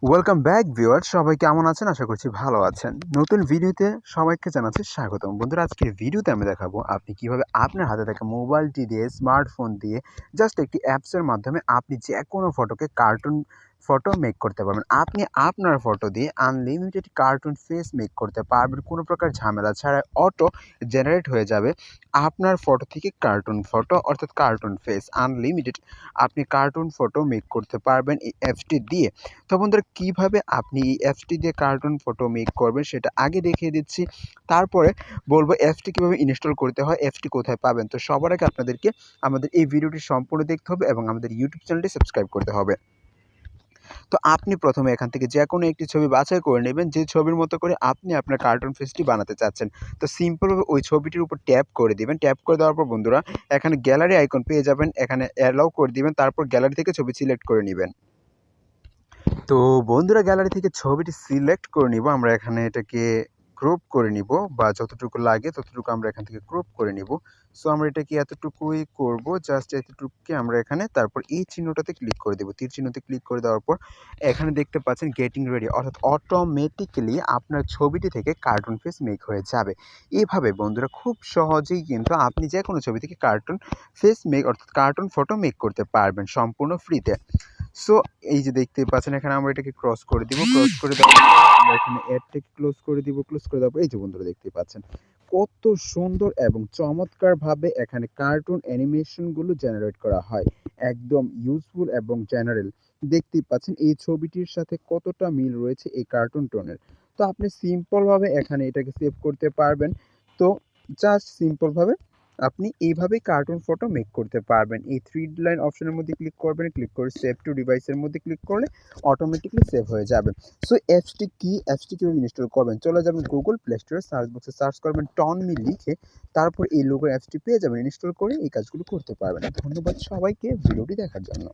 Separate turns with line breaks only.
Welcome back viewer, সবাই কেমন আছেন? আশা করছি ভালো আছেন। নতুন ভিডিওতে সবাইকে জানাচ্ছি স্বাগতম। বন্ধুরা, আজকের ভিডিওতে আমি দেখাবো আপনি কিভাবে আপনার হাতে থাকা মোবাইলটি দিয়ে, স্মার্টফোন দিয়ে জাস্ট একটি অ্যাপসের মাধ্যমে আপনি যে কোনো ফটোকে কার্টুন ফটো মেক করতে পারবেন। আপনি আপনার ফটো দিয়ে আনলিমিটেড কার্টুন ফেস মেক করতে পারবেন। কোনো প্রকার ঝামেলা ছাড়াই অটো জেনারেট হয়ে যাবে আপনার ফটো থেকে কার্টুন ফটো, অর্থাৎ কার্টুন ফেস আনলিমিটেড আপনি কার্টুন ফটো মেক করতে পারবেন এই অ্যাপসটি দিয়ে। তো বন্ধুরা, কীভাবে আপনি এই অ্যাপসটি দিয়ে কার্টুন ফটো মেক করবেন সেটা আগে দেখিয়ে দিচ্ছি, তারপরে বলবো অ্যাপসটি কীভাবে ইনস্টল করতে হয়, অ্যাপসটি কোথায় পাবেন। তো সবার আগে আপনাদেরকে আমাদের এই ভিডিওটি সম্পূর্ণ দেখতে হবে এবং আমাদের ইউটিউব চ্যানেলটি সাবস্ক্রাইব করতে হবে। তো আপনি প্রথমে এখান থেকে যে কোনো একটি ছবি বাছাই করে নেবেন, যে ছবির মতো করে আপনি আপনার কার্টুন ফেসটি বানাতে চাচ্ছেন। তো সিম্পলভাবে ওই ছবিটির উপর ট্যাপ করে দিবেন। ট্যাপ করে দেওয়ার পর বন্ধুরা, এখানে গ্যালারি আইকন পেয়ে যাবেন, এখানে অ্যালাউ করে দিবেন, তারপর গ্যালারি থেকে ছবি সিলেক্ট করে নেবেন। তো বন্ধুরা, গ্যালারি থেকে ছবিটি সিলেক্ট করে নিব। আমরা এখানে এটাকে ক্রপ করে নিব, বা যতটুকু লাগে ততটুকু আমরা এখান থেকে ক্রপ করে নিব। সো আমরা এটাকে এতটুকুই করব, জাস্ট এতটুকুকে আমরা এখানে, তারপর এই চিহ্নটাতে ক্লিক করে দেব। তীর চিহ্নতে ক্লিক করে দেওয়ার পর এখানে দেখতে পাচ্ছেন গেটিং রেডি, অর্থাৎ অটোমেটিক্যালি আপনার ছবিটি থেকে কার্টুন ফেস মেক হয়ে যাবে। এভাবে বন্ধুরা খুব সহজেই কিন্তু আপনি যে কোনো ছবি থেকে কার্টুন ফেস মেক, অর্থাৎ কার্টুন ফটো মেক করতে পারবেন সম্পূর্ণ ফ্রিতে। সো এই যে দেখতেই পাচ্ছেন, এখানে আমরা এটাকে ক্রস করে দিব। ক্রস করে দেওয়ার পর আমরা এখানে অ্যাডটাকে ক্লোজ করে দিব। ক্লোজ করে দেওয়ার পর এই যে বন্ধুরা দেখতেই পাচ্ছেন কত সুন্দর এবং চমৎকারভাবে এখানে কার্টুন অ্যানিমেশনগুলো জেনারেট করা হয়। একদম ইউজফুল এবং জেনারেল। দেখতেই পাচ্ছেন এই ছবিটির সাথে কতটা মিল রয়েছে এই কার্টুন টোনের। তো আপনি সিম্পলভাবে এখানে এটাকে সেভ করতে পারবেন। তো জাস্ট সিম্পলভাবে আপনি এইভাবেই কার্টুন ফটো মেক করতে পারবেন। এই 3 লাইন অপশনের মধ্যে ক্লিক করবেন, ক্লিক করে সেভ টু ডিভাইসের মধ্যে ক্লিক করলে অটোমেটিক্যালি সেভ হয়ে যাবে। সো অ্যাপসটি কি, অ্যাপসটি কীভাবে ইনস্টল করবেন, চলে যাবেন গুগল প্লে স্টোরে, সার্চ বক্সে সার্চ করবেন টনমি লিখে, তারপর এই লোগো অ্যাপসটি পেয়ে যাবেন। ইনস্টল করে এই কাজগুলো করতে পারবেন। ধন্যবাদ সবাইকে ভিডিওটি দেখার জন্য।